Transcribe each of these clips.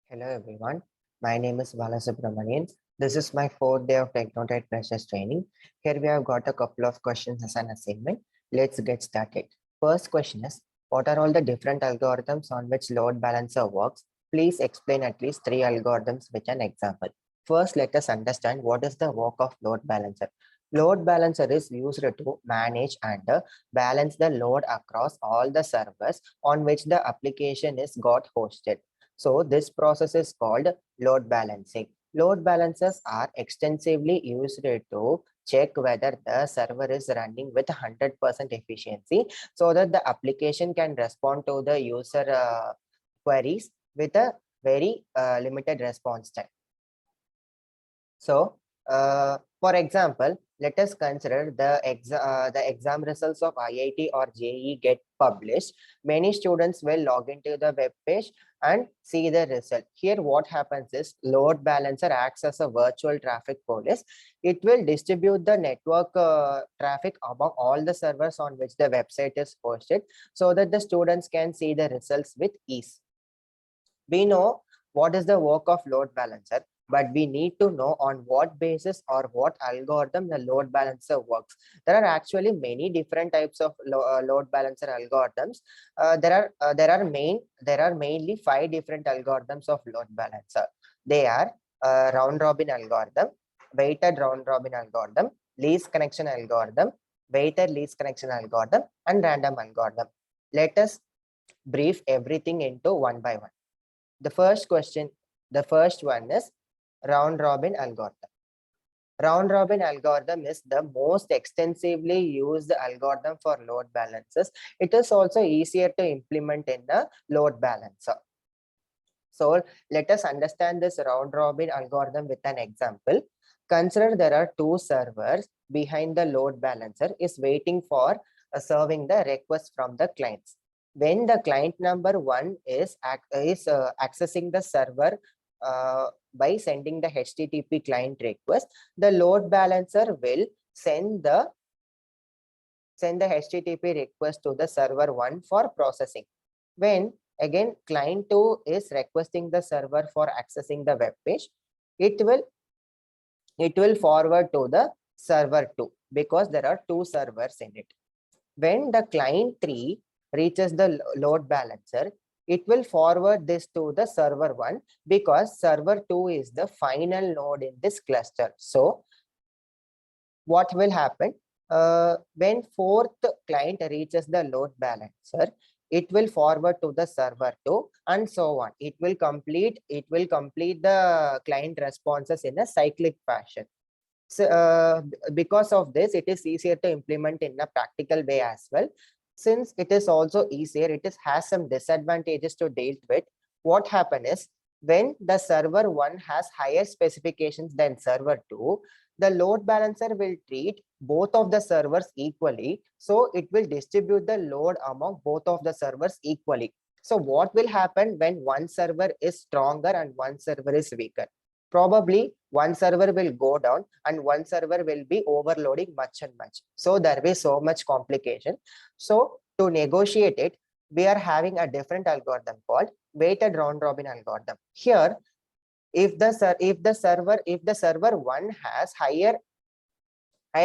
Hello everyone, my name is Balasubramanian. This is my fourth day of Technotype Freshers training. Here we have got a couple of questions as an assignment. Let's get started. First question is, what are all the different algorithms on which load balancer works? Please explain at least 3 algorithms with an example. First, let us understand what is the work of load balancer. Load balancer is used to manage and balance the load across all the servers on which the application is got hosted. So this process is called load balancing. Load balancers are extensively used to check whether the server is running with 100% efficiency so that the application can respond to the user queries with a very limited response time. So, for example, let us consider the exam results of IIT or JEE get published. Many students will log into the web page and see the result. Here, what happens is load balancer acts as a virtual traffic police. It will distribute the network traffic among all the servers on which the website is posted so that the students can see the results with ease. We know what is the work of load balancer, but we need to know on what basis or what algorithm the load balancer works. There are actually many different types of load balancer algorithms. There are mainly 5 different algorithms of load balancer. They are round robin algorithm, weighted round robin algorithm, least connection algorithm, weighted least connection algorithm, and random algorithm. Let us brief everything into one by one. The first one is round robin algorithm. Round robin algorithm is the most extensively used algorithm for load balancers. It is also easier to implement in a load balancer. So let us understand this round robin algorithm with an example. Consider there are 2 servers behind the load balancer is waiting for serving the request from the clients. When the client number 1 is accessing the server by sending the HTTP client request, the load balancer will send the HTTP request to the server 1 for processing. When again client 2 is requesting the server for accessing the web page, it will forward to the server 2 because there are 2 servers in it. When the client 3 reaches the load balancer, it will forward this to the server 1 because server 2 is the final node in this cluster. So what will happen? When 4th client reaches the load balancer, it will forward to the server 2 and so on. It will complete the client responses in a cyclic fashion. So because of this, it is easier to implement in a practical way as well. Since it is also easier, has some disadvantages to deal with. What happens is when the server 1 has higher specifications than server 2, the load balancer will treat both of the servers equally. So it will distribute the load among both of the servers equally. So what will happen when one server is stronger and one server is weaker? Probably one server will go down and one server will be overloading much and much. So there will be so much complication. So to negotiate it, we are having a different algorithm called weighted round robin algorithm. Here, if the server 1 has higher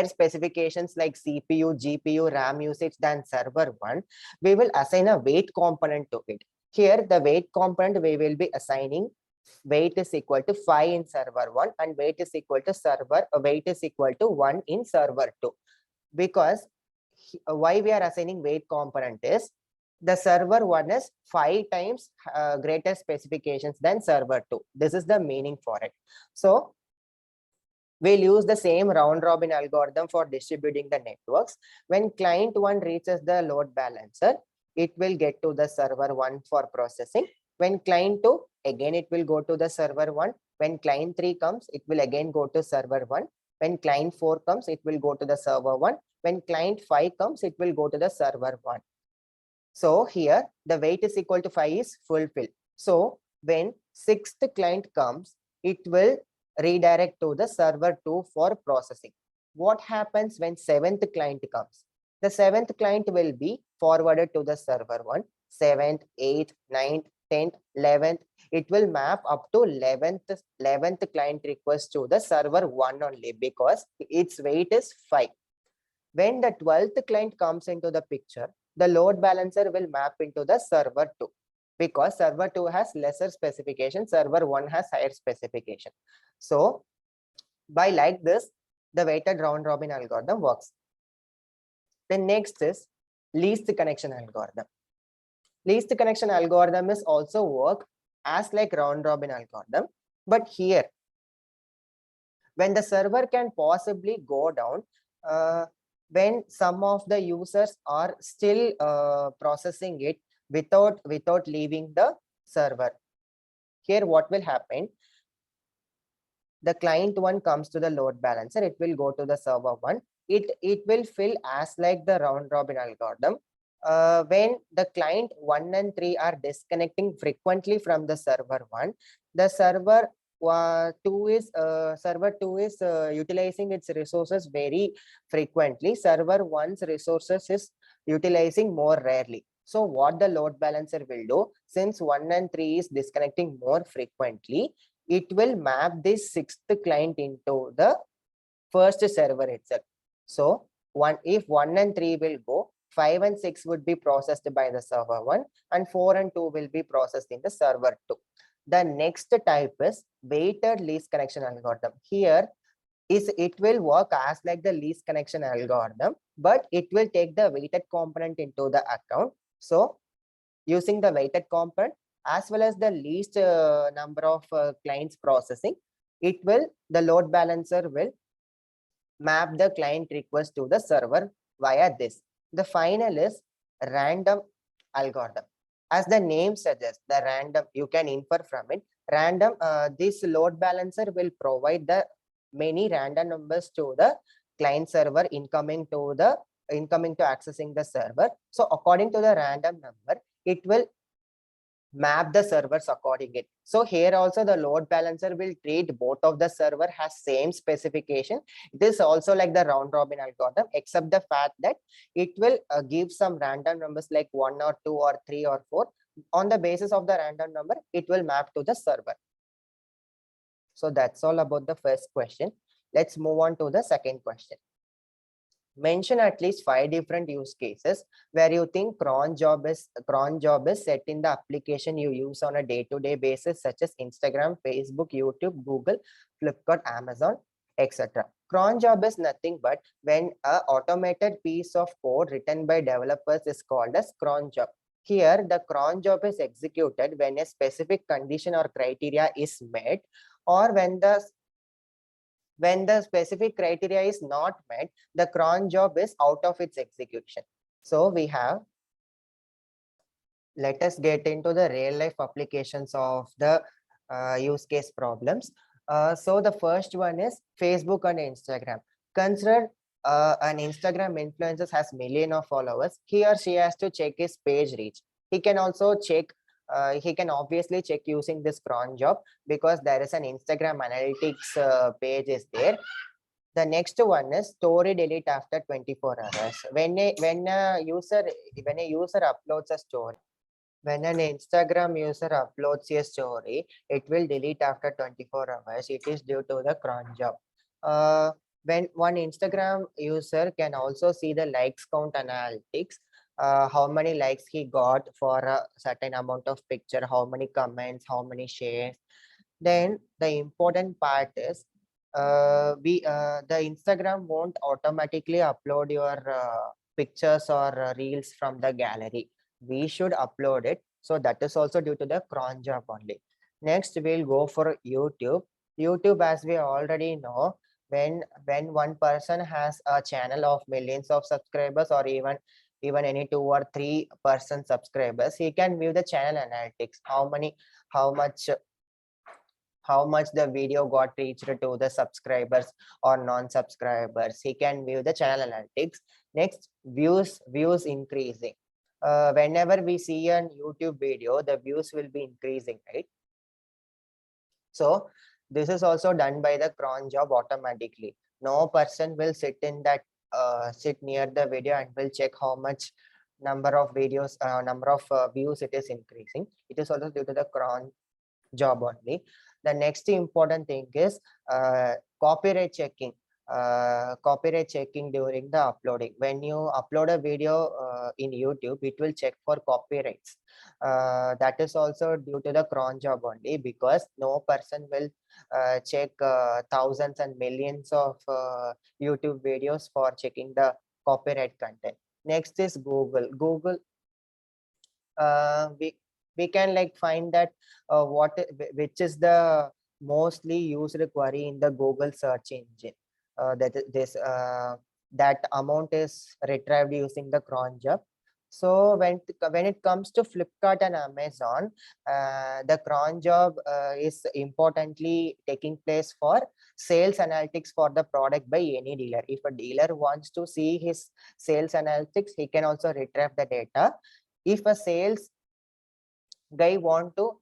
specifications like CPU, GPU, RAM usage than server 1, we will assign a weight component to it. Here, the weight component we will be assigning weight is equal to 5 in server 1 and weight is equal to 1 in server 2. Because why we are assigning weight component is the server 1 is 5 times greater specifications than server 2. This is the meaning for it. So we'll use the same round robin algorithm for distributing the networks. When client 1 reaches the load balancer, it will get to the server 1 for processing. When client 2, again it will go to the server 1. When client 3 comes, it will again go to server 1. When client 4 comes, it will go to the server 1. When client 5 comes, it will go to the server 1. So here the weight is equal to 5 is fulfilled. So when 6th client comes, it will redirect to the server 2 for processing. What happens when 7th client comes? The 7th client will be forwarded to the server 1. 7th, 8th, 9th, 10th, 11th. It will map up to 11th client request to the server 1 only because its weight is 5. When the 12th client comes into the picture, the load balancer will map into the server 2 because server 2 has lesser specification, server 1 has higher specification. So by like this, the weighted round robin algorithm works. The next is least connection algorithm. Least connection algorithm is also work as like round robin algorithm, but here when the server can possibly go down when some of the users are still processing it without leaving the server. Here what will happen, the client 1 comes to the load balancer, it will go to the server 1, it will fill as like the round robin algorithm. When the client 1 and 3 are disconnecting frequently from the server 1, the server 2 is utilizing its resources very frequently. Server 1's resources is utilizing more rarely. So what the load balancer will do, since 1 and 3 is disconnecting more frequently, it will map this 6th client into the first server itself. So if 1 and 3 will go, 5 and 6 would be processed by the server 1 and 4 and 2 will be processed in the server 2. The next type is weighted least connection algorithm. Here it will work as like the least connection algorithm, but it will take the weighted component into the account. So using the weighted component as well as the least number of clients processing, the load balancer will map the client request to the server via this. The final is random algorithm. As the name suggests, the random, you can infer from it, random, this load balancer will provide the many random numbers to the client server incoming to accessing the server. So according to the random number, it will map the servers accordingly. So here also the load balancer will treat both of the server has same specification. This also like the round robin algorithm, except the fact that it will give some random numbers like 1 or 2 or 3 or 4. On the basis of the random number, it will map to the server. So that's all about the first question. Let's move on to the second question. Mention at least 5 different use cases where you think cron job is set in the application you use on a day-to-day basis, such as Instagram, Facebook, YouTube, Google, Flipkart, Amazon, etc. Cron job is nothing but when an automated piece of code written by developers is called as cron job. Here, the cron job is executed when a specific condition or criteria is met, or when the specific criteria is not met, the cron job is out of its execution. So we have, let us get into the real life applications of the use case problems. So the first one is Facebook and Instagram. Consider an Instagram influencer has million of followers. He or she has to check his page reach. He can also check he can obviously check using this cron job because there is an Instagram analytics page is there. The next one is story delete after 24 hours. When a user uploads a story, when an Instagram user uploads a story, it will delete after 24 hours. It is due to the cron job. When one Instagram user can also see the likes count analytics, how many likes he got for a certain amount of picture, how many comments, how many shares. Then the important part is the Instagram won't automatically upload your pictures or reels from the gallery. We should upload it. So that is also due to the cron job only. Next, we'll go for YouTube. YouTube, as we already know, when one person has a channel of millions of subscribers or even any 2 or 3 person subscribers, he can view the channel analytics, how much the video got reached to the subscribers or non-subscribers. He can view the channel analytics. Next, views increasing. Whenever we see a YouTube video, the views will be increasing, right? So this is also done by the cron job automatically. No person will sit near the video and will check how much number of videos, number of views, it is increasing. It is also due to the cron job only. The next important thing is copyright checking. Copyright checking during the uploading. When you upload a video in YouTube, it will check for copyrights. That is also due to the cron job only, because no person will check thousands and millions of YouTube videos for checking the copyright content. Next is Google. Google, we can like find that which is the mostly used query in the Google search engine. That amount is retrieved using the cron job. So when it comes to Flipkart and Amazon, the cron job is importantly taking place for sales analytics for the product by any dealer. If a dealer wants to see his sales analytics, he can also retrieve the data. If a sales guy want to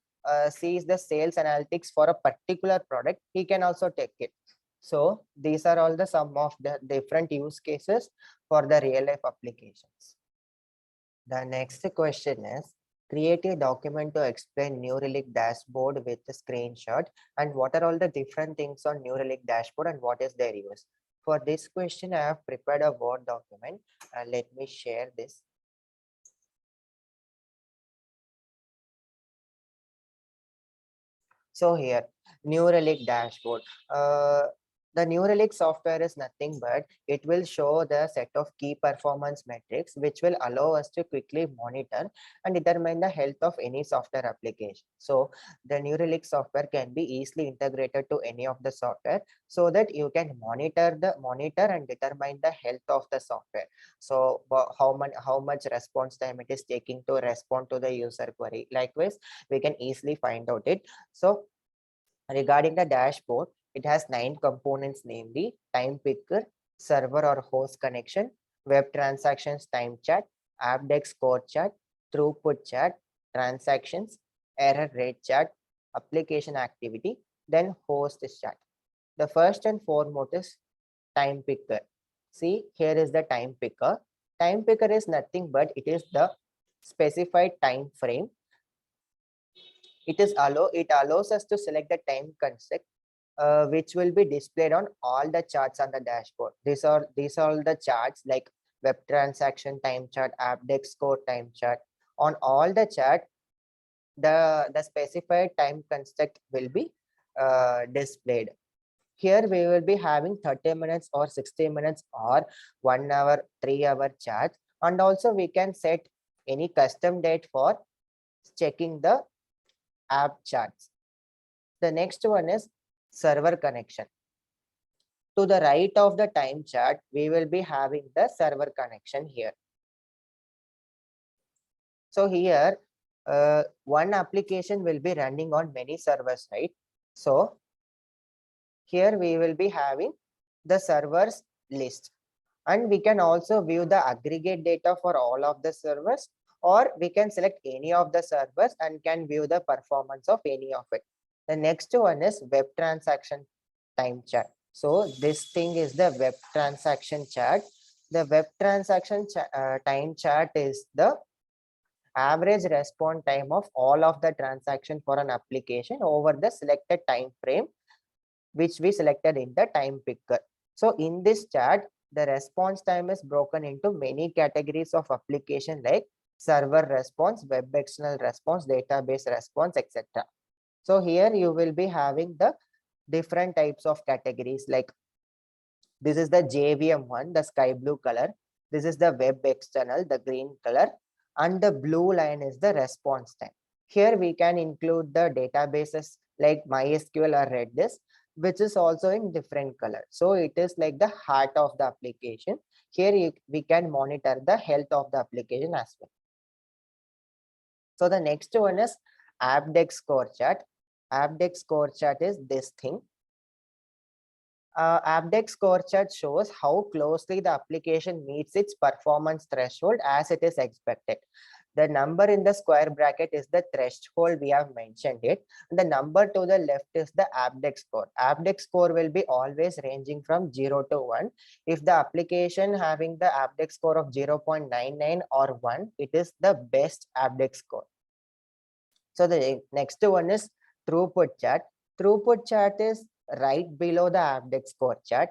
see the sales analytics for a particular product, he can also take it. So these are all the some of the different use cases for the real life applications. The next question is, create a document to explain Neuralink dashboard with a screenshot, and what are all the different things on Neuralink dashboard and what is their use. For this question, I have prepared a Word document. Let me share this. So here, Neuralink dashboard. The Neuralink software is nothing but it will show the set of key performance metrics which will allow us to quickly monitor and determine the health of any software application. So the Neuralink software can be easily integrated to any of the software so that you can monitor and determine the health of the software. So how much response time it is taking to respond to the user query. Likewise, we can easily find out it. So regarding the dashboard, it has 9 components, namely time picker, server or host connection, web transactions time chart, AppDex score chart, throughput chart, transactions, error rate chart, application activity, then host chart. The first and foremost is time picker. See, here is the time picker. Time picker is nothing but it is the specified time frame. It allows us to select the time concept which will be displayed on all the charts on the dashboard. These are the charts like web transaction time chart, AppDex score time chart. On all the chart, the specified time construct will be displayed. Here we will be having 30 minutes or 60 minutes or 1 hour, 3 hour charts, and also we can set any custom date for checking the app charts. The next one is server connection. To the right of the time chart, we will be having the server connection here. So here, one application will be running on many servers, right? So here we will be having the servers list, and we can also view the aggregate data for all of the servers, or we can select any of the servers and can view the performance of any of it. The next one is web transaction time chart. So this thing is the web transaction chart. The web transaction time chart is the average response time of all of the transaction for an application over the selected time frame which we selected in the time picker. So in this chart, the response time is broken into many categories of application like server response, web external response, database response, etc. So here you will be having the different types of categories, like this is the JVM one, the sky blue color. This is the web external, the green color, and the blue line is the response time. Here we can include the databases like MySQL or Redis, which is also in different color. So it is like the heart of the application. Here we can monitor the health of the application as well. So the next one is AppDex score chart. AppDex score chart is this thing. AppDex score chart shows how closely the application meets its performance threshold as it is expected. The number in the square bracket is the threshold, we have mentioned it. The number to the left is the Apdex score. Apdex score will be always ranging from 0 to 1. If the application having the Apdex score of 0.99 or 1, it is the best Apdex score. So the next one is throughput chart. Throughput chart is right below the Apdex score chart.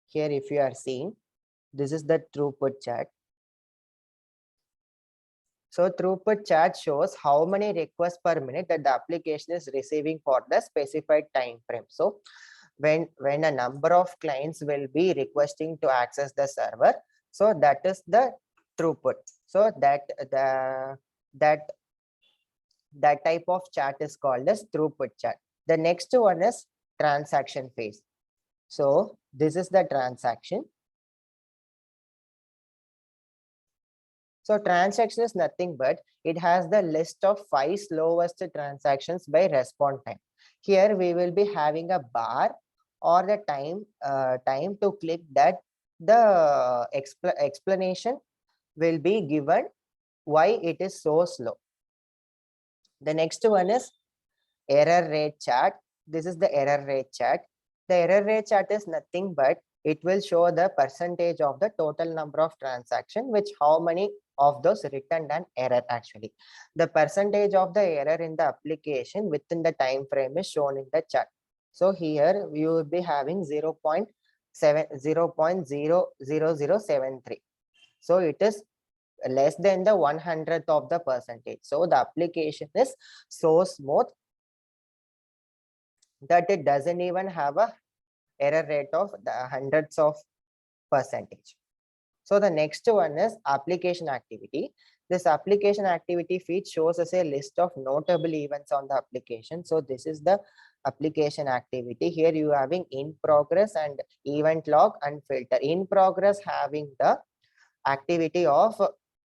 Here, if you are seeing, this is the throughput chart. So throughput chart shows how many requests per minute that the application is receiving for the specified time frame. So when a number of clients will be requesting to access the server, so that is the throughput. So that type of chart is called as throughput chart. The next one is transaction phase. So this is the transaction. So transaction is nothing but it has the list of 5 slowest transactions by response time. Here we will be having a bar or the time to click that the explanation will be given why it is so slow. The next one is error rate chart. This is the error rate chart. The error rate chart is nothing but it will show the percentage of the total number of transactions, which how many of those returned an error actually. The percentage of the error in the application within the time frame is shown in the chart. So here you will be having 0.000073. So it is less than the 100th of the percentage. So the application is so smooth that it doesn't even have a error rate of the hundreds of percentage. So the next one is application activity. This application activity feed shows us a list of notable events on the application. So this is the application activity. Here you having in progress and event log and filter. In progress having the activity of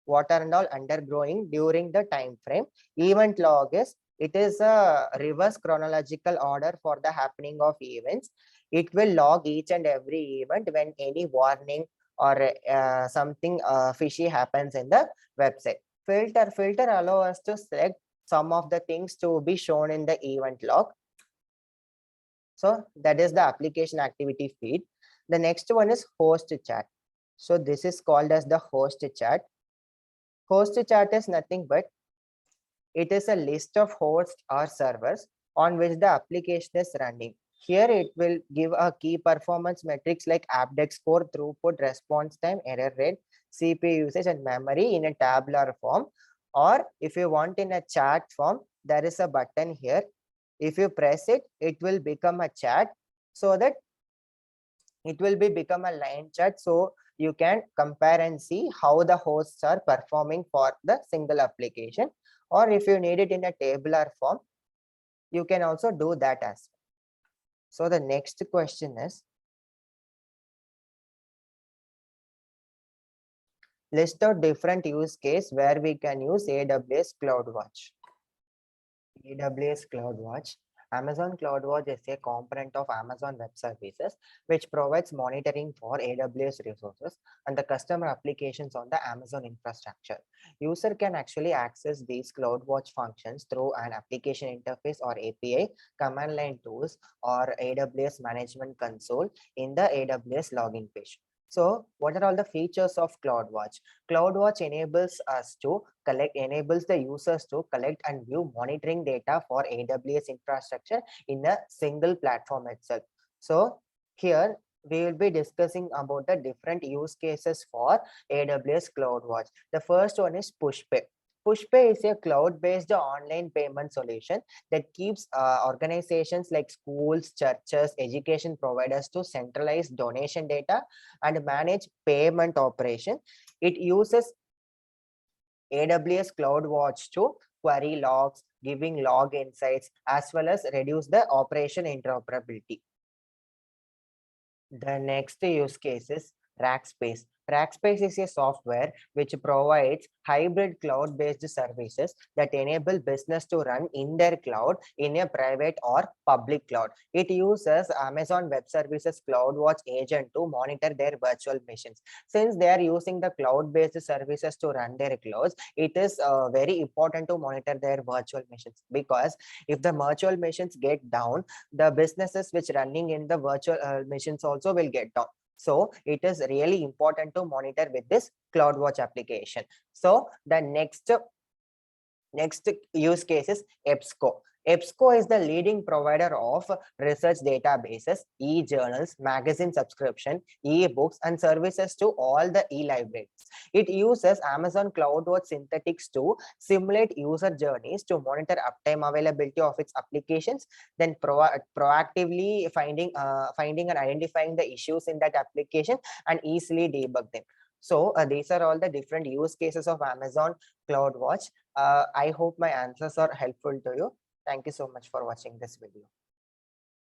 what are and all undergoing during the time frame. Event log is it is a reverse chronological order for the happening of events. It will log each and every event when any warning or something fishy happens in the website. Filter allow us to select some of the things to be shown in the event log. So that is the application activity feed. The next one is host chart. So this is called as the host chart. Host chart is nothing but it is a list of hosts or servers on which the application is running. Here it will give a key performance metrics like Apdex score, throughput, response time, error rate, CPU usage, and memory in a tabular form. Or if you want in a chart form, there is a button here. If you press it, it will become a chart so that it will become a line chart. So you can compare and see how the hosts are performing for the single application. Or if you need it in a tabular form, you can also do that as well. So the next question is, list out different use case where we can use AWS CloudWatch. AWS CloudWatch. Amazon CloudWatch is a component of Amazon Web Services, which provides monitoring for AWS resources and the customer applications on the Amazon infrastructure. User can actually access these CloudWatch functions through an application interface or API, command line tools, or AWS management console in the AWS login page. So what are all the features of CloudWatch? CloudWatch enables the users to collect and view monitoring data for AWS infrastructure in a single platform itself. So here we will be discussing about the different use cases for AWS CloudWatch. The first one is PushPay. PushPay is a cloud-based online payment solution that keeps organizations like schools, churches, education providers to centralize donation data and manage payment operation. It uses AWS CloudWatch to query logs, giving log insights, as well as reduce the operation interoperability. The next use case is Rackspace. Rackspace is a software which provides hybrid cloud-based services that enable business to run in their cloud in a private or public cloud. It uses Amazon Web Services CloudWatch agent to monitor their virtual machines. Since they are using the cloud-based services to run their clouds, it is very important to monitor their virtual machines, because if the virtual machines get down, the businesses which running in the virtual machines also will get down. So it is really important to monitor with this CloudWatch application. So the next use case is EBSCO. EBSCO is the leading provider of research databases, e-journals, magazine subscription, e-books, and services to all the e-libraries. It uses Amazon CloudWatch Synthetics to simulate user journeys to monitor uptime availability of its applications, then proactively finding and identifying the issues in that application and easily debug them. So these are all the different use cases of Amazon CloudWatch. I hope my answers are helpful to you. Thank you so much for watching this video.